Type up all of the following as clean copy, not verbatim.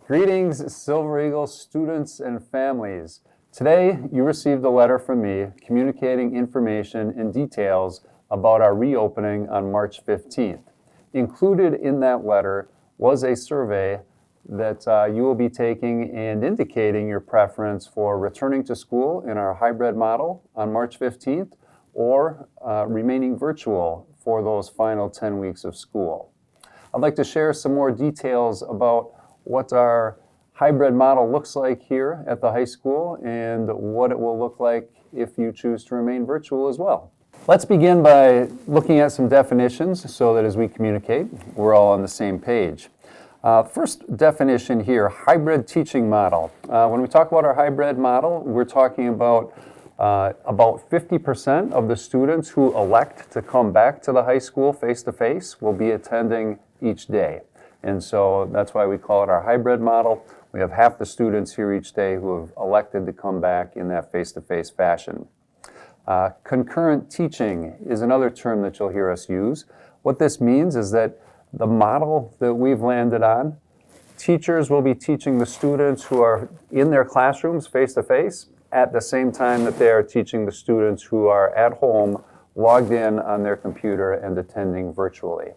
Greetings, Silver Eagle students and families. Today, you received a letter from me communicating information and details about our reopening on March 15th. Included in that letter was a survey that you will be taking and indicating your preference for returning to school in our hybrid model on March 15th or remaining virtual for those final 10 weeks of school. I'd like to share some more details about what our hybrid model looks like here at the high school and what it will look like if you choose to remain virtual as well. Let's begin by looking at some definitions so that as we communicate, we're all on the same page. First definition here, hybrid teaching model. When we talk about our hybrid model, we're talking about 50% of the students who elect to come back to the high school face-to-face will be attending each day. And so that's why we call it our hybrid model. We have half the students here each day who have elected to come back in that face-to-face fashion. Concurrent teaching is another term that you'll hear us use. What this means is that the model that we've landed on, teachers will be teaching the students who are in their classrooms face-to-face at the same time that they are teaching the students who are at home, logged in on their computer and attending virtually.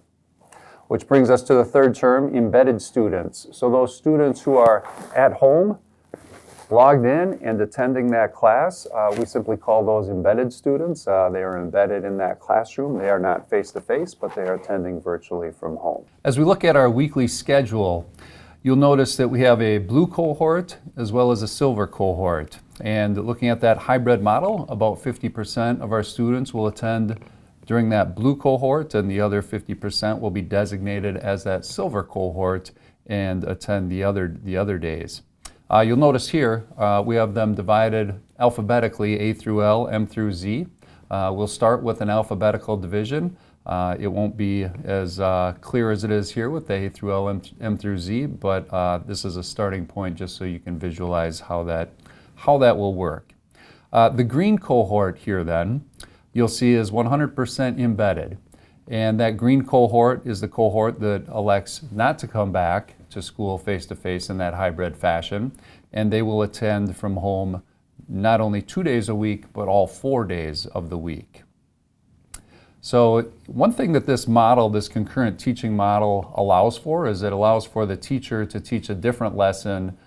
Which brings us to the third term, embedded students. So those students who are at home, logged in and attending that class, we simply call those embedded students. They are embedded in that classroom. They are not face-to-face, but they are attending virtually from home. As we look at our weekly schedule, you'll notice that we have a blue cohort as well as a silver cohort. And looking at that hybrid model, about 50% of our students will attend during that blue cohort, and the other 50% will be designated as that silver cohort and attend the other days. You'll notice here we have them divided alphabetically, A through L, M through Z. We'll start with an alphabetical division. It won't be as clear as it is here with the A through L, M through Z, but this is a starting point just so you can visualize how that will work. The green cohort here then, you'll see is 100% embedded. And that green cohort is the cohort that elects not to come back to school face-to-face in that hybrid fashion. And they will attend from home not only 2 days a week, but all 4 days of the week. So one thing that this model, this concurrent teaching model allows for is it allows for the teacher to teach a different lesson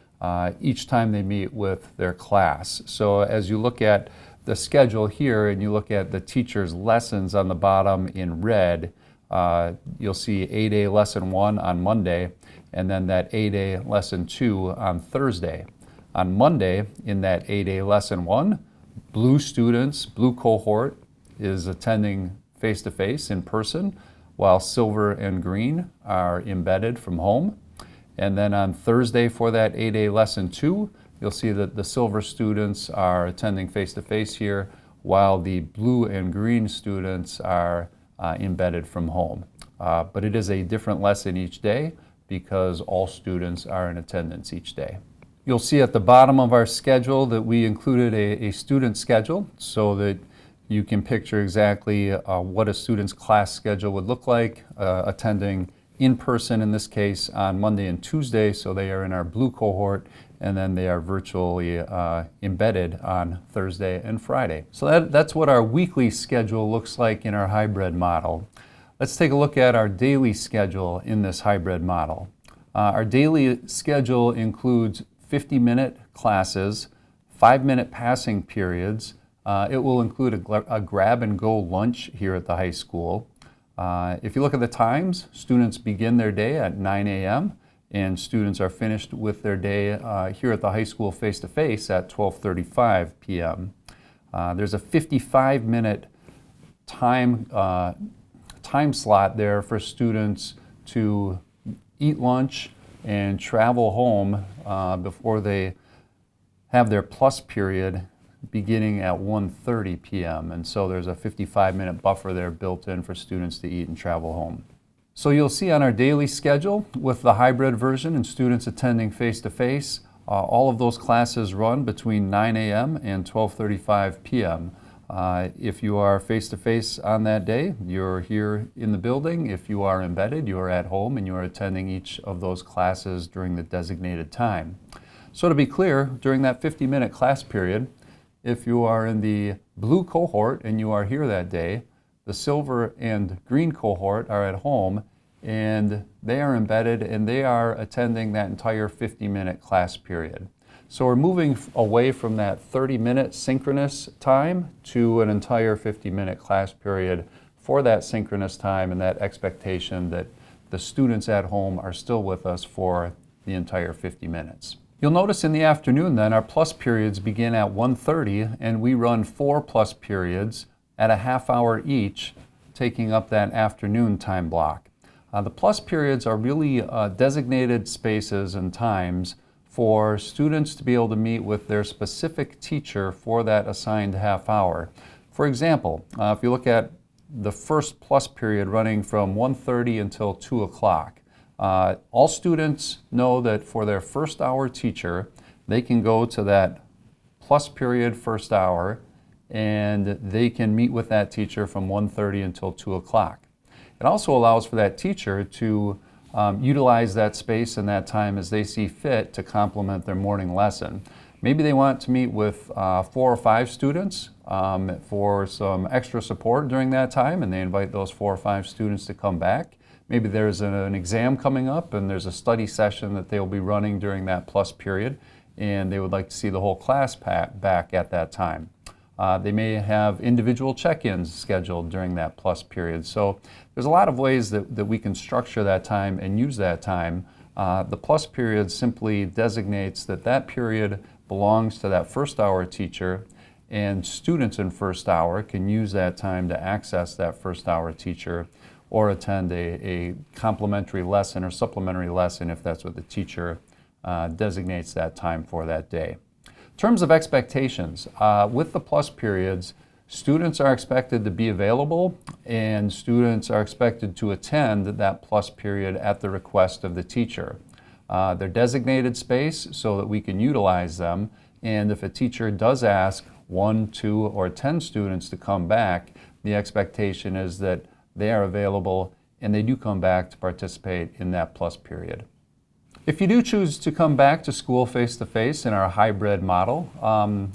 each time they meet with their class. So as you look at the schedule here and you look at the teacher's lessons on the bottom in red, you'll see 8A lesson 1 on Monday and then that 8A lesson 2 on Thursday. On Monday in that 8A lesson 1, blue students, blue cohort is attending face-to-face in person while silver and green are embedded from home. And then on Thursday for that 8A lesson 2, you'll see that the silver students are attending face-to-face here, while the blue and green students are embedded from home. But it is a different lesson each day because all students are in attendance each day. You'll see at the bottom of our schedule that we included a student schedule so that you can picture exactly what a student's class schedule would look like, attending in person in this case on Monday and Tuesday, so they are in our blue cohort, and then they are virtually embedded on Thursday and Friday. So that's what our weekly schedule looks like in our hybrid model. Let's take a look at our daily schedule in this hybrid model. Our daily schedule includes 50-minute classes, 5-minute passing periods. It will include a grab-and-go lunch here at the high school. If you look at the times, students begin their day at 9 a.m. and students are finished with their day here at the high school face-to-face at 12:35 p.m. There's a 55-minute time slot there for students to eat lunch and travel home before they have their plus period beginning at 1:30 p.m. And so there's a 55-minute buffer there built in for students to eat and travel home. So you'll see on our daily schedule with the hybrid version and students attending face-to-face, all of those classes run between 9 a.m. and 12:35 p.m. If you are face-to-face on that day, you're here in the building. If you are embedded, you are at home and you are attending each of those classes during the designated time. So to be clear, during that 50-minute class period, if you are in the blue cohort and you are here that day, the silver and green cohort are at home and they are embedded and they are attending that entire 50-minute class period. So we're moving away from that 30-minute synchronous time to an entire 50-minute class period for that synchronous time and that expectation that the students at home are still with us for the entire 50 minutes. You'll notice in the afternoon then our plus periods begin at 1:30 and we run 4 plus periods at a half hour each, taking up that afternoon time block. The plus periods are really designated spaces and times for students to be able to meet with their specific teacher for that assigned half hour. For example, if you look at the first plus period running from 1:30 until 2 o'clock, all students know that for their first hour teacher, they can go to that plus period first hour and they can meet with that teacher from 1:30 until 2 o'clock. It also allows for that teacher to utilize that space and that time as they see fit to complement their morning lesson. Maybe they want to meet with 4 or 5 students for some extra support during that time, and they invite those 4 or 5 students to come back. Maybe there's an exam coming up and there's a study session that they'll be running during that plus period, and they would like to see the whole class back at that time. They may have individual check-ins scheduled during that plus period. So there's a lot of ways that we can structure that time and use that time. The plus period simply designates that period belongs to that first hour teacher, and students in first hour can use that time to access that first hour teacher or attend a complementary lesson or supplementary lesson if that's what the teacher designates that time for that day. In terms of expectations, with the plus periods, students are expected to be available and students are expected to attend that plus period at the request of the teacher. They're designated space so that we can utilize them, and if a teacher does ask 1, 2, or 10 students to come back, the expectation is that they are available and they do come back to participate in that plus period. If you do choose to come back to school face-to-face in our hybrid model,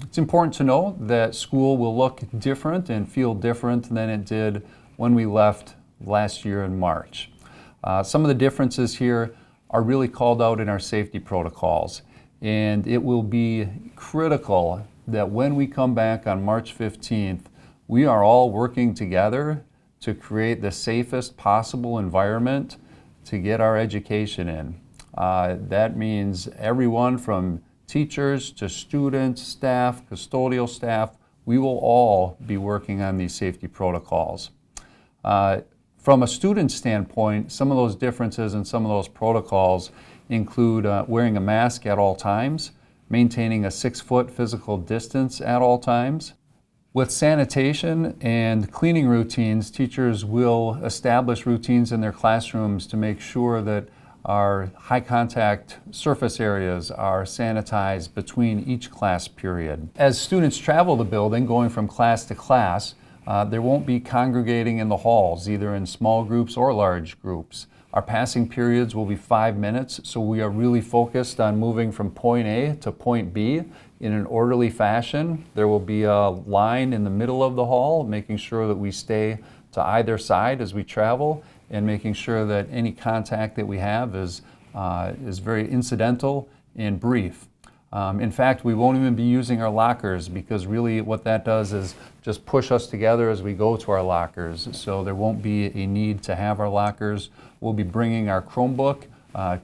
it's important to know that school will look different and feel different than it did when we left last year in March. Some of the differences here are really called out in our safety protocols, and it will be critical that when we come back on March 15th, we are all working together to create the safest possible environment to get our education in. That means everyone from teachers to students, staff, custodial staff, we will all be working on these safety protocols. From a student standpoint, some of those differences and some of those protocols include wearing a mask at all times, maintaining a 6-foot physical distance at all times. With sanitation and cleaning routines, teachers will establish routines in their classrooms to make sure that our high contact surface areas are sanitized between each class period. As students travel the building, going from class to class, there won't be congregating in the halls, either in small groups or large groups. Our passing periods will be 5 minutes, so we are really focused on moving from point A to point B in an orderly fashion. There will be a line in the middle of the hall, making sure that we stay to either side as we travel, and making sure that any contact that we have is very incidental and brief. In fact, we won't even be using our lockers, because really what that does is just push us together as we go to our lockers. So there won't be a need to have our lockers. We'll be bringing our Chromebook,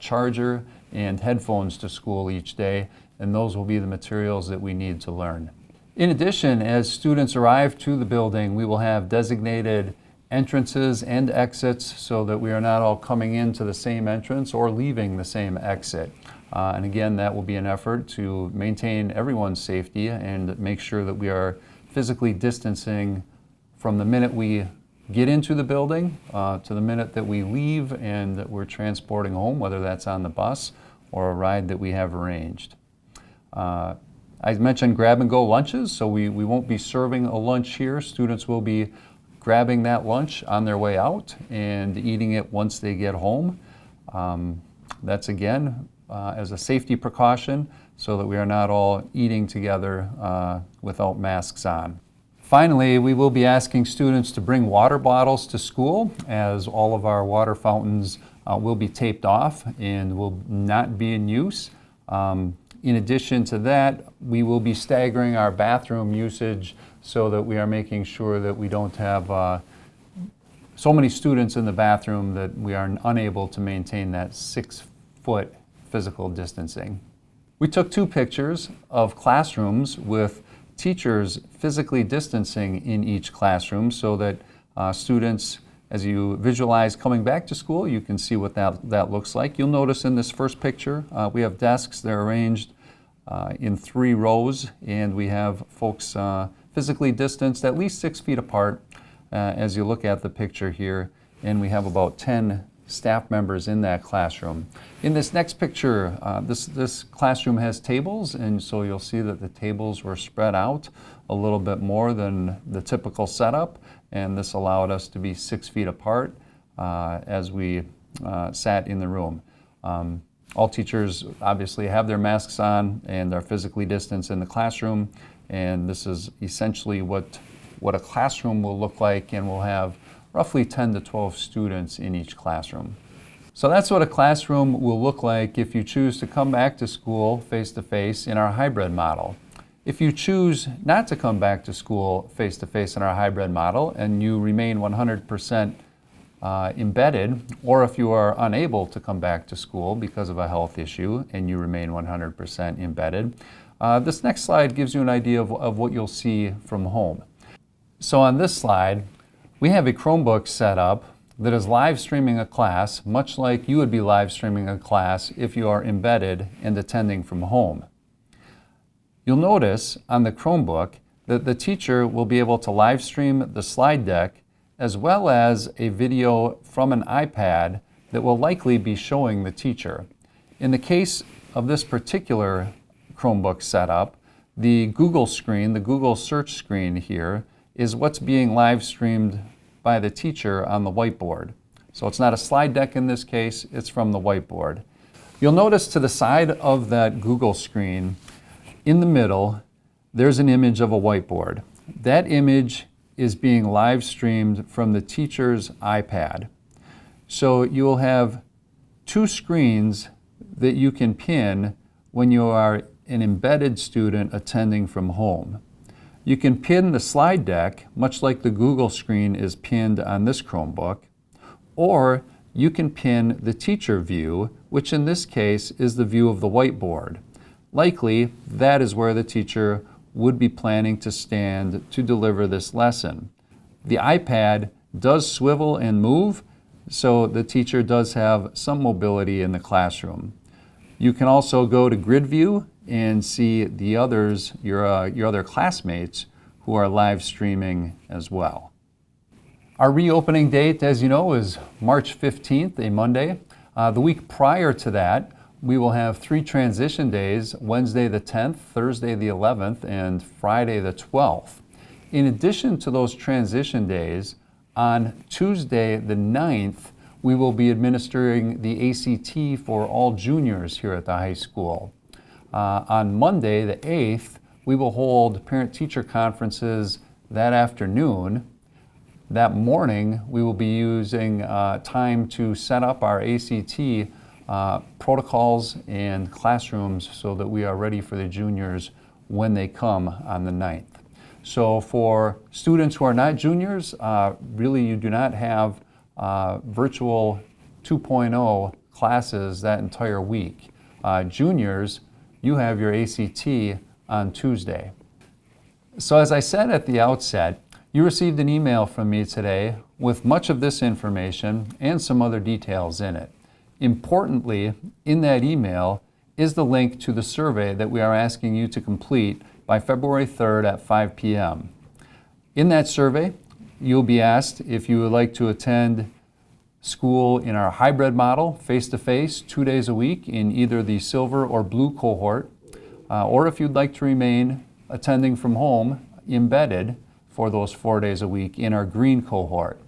charger, and headphones to school each day, and those will be the materials that we need to learn. In addition, as students arrive to the building, we will have designated entrances and exits so that we are not all coming into the same entrance or leaving the same exit. And again, that will be an effort to maintain everyone's safety and make sure that we are physically distancing from the minute we get into the building to the minute that we leave and that we're transporting home, whether that's on the bus or a ride that we have arranged. I mentioned grab-and-go lunches, so we won't be serving a lunch here. Students will be grabbing that lunch on their way out and eating it once they get home. That's again as a safety precaution so that we are not all eating together without masks on. Finally, we will be asking students to bring water bottles to school, as all of our water fountains will be taped off and will not be in use. In addition to that, we will be staggering our bathroom usage so that we are making sure that we don't have so many students in the bathroom that we are unable to maintain that 6-foot physical distancing. We took 2 pictures of classrooms with teachers physically distancing in each classroom so that students, as you visualize coming back to school, you can see what that looks like. You'll notice in this first picture, we have desks. They're arranged in 3 rows, and we have folks physically distanced at least 6 feet apart as you look at the picture here, and we have about 10 staff members in that classroom. In this next picture, this classroom has tables, and so you'll see that the tables were spread out a little bit more than the typical setup, and this allowed us to be 6 feet apart as we sat in the room. All teachers obviously have their masks on and are physically distanced in the classroom, and this is essentially what a classroom will look like, and we'll have roughly 10 to 12 students in each classroom. So that's what a classroom will look like if you choose to come back to school face-to-face in our hybrid model. If you choose not to come back to school face-to-face in our hybrid model and you remain 100% embedded, or if you are unable to come back to school because of a health issue and you remain 100% embedded, this next slide gives you an idea of what you'll see from home. So on this slide, we have a Chromebook set up that is live streaming a class, much like you would be live streaming a class if you are embedded and attending from home. You'll notice on the Chromebook that the teacher will be able to live stream the slide deck as well as a video from an iPad that will likely be showing the teacher. In the case of this particular Chromebook setup, the Google screen, the Google search screen here, is what's being live streamed by the teacher on the whiteboard. So it's not a slide deck in this case, it's from the whiteboard. You'll notice to the side of that Google screen, in the middle, there's an image of a whiteboard. That image is being live streamed from the teacher's iPad. So you'll have 2 screens that you can pin when you are an embedded student attending from home. You can pin the slide deck, much like the Google screen is pinned on this Chromebook, or you can pin the teacher view, which in this case is the view of the whiteboard. Likely, that is where the teacher would be planning to stand to deliver this lesson. The iPad does swivel and move, so the teacher does have some mobility in the classroom. You can also go to grid view and see the others, your other classmates who are live streaming as well. Our reopening date, as you know, is March 15th, a Monday. The week prior to that, we will have 3 transition days, Wednesday the 10th, Thursday the 11th, and Friday the 12th. In addition to those transition days, on Tuesday the 9th, we will be administering the ACT for all juniors here at the high school. On Monday the 8th, we will hold parent-teacher conferences that afternoon. That morning, we will be using time to set up our ACT protocols and classrooms so that we are ready for the juniors when they come on the 9th. So for students who are not juniors, really you do not have virtual 2.0 classes that entire week. Juniors, you have your ACT on Tuesday. So as I said at the outset, you received an email from me today with much of this information and some other details in it. Importantly, in that email is the link to the survey that we are asking you to complete by February 3rd at 5 p.m. In that survey, you'll be asked if you would like to attend school in our hybrid model, face-to-face, 2 days a week in either the silver or blue cohort. or if you'd like to remain attending from home, embedded for those 4 days a week in our green cohort.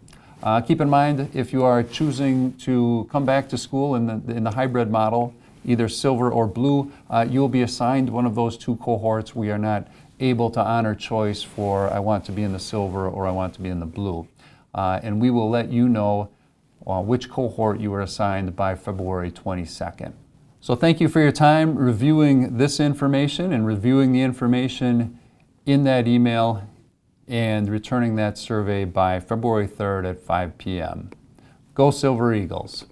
Keep in mind, if you are choosing to come back to school in the hybrid model, either silver or blue, you'll be assigned one of those two cohorts. We are not able to honor choice for I want to be in the silver or I want to be in the blue. And we will let you know which cohort you are assigned by February 22nd. So thank you for your time reviewing this information and reviewing the information in that email and returning that survey by February 3rd at 5 p.m. Go Silver Eagles!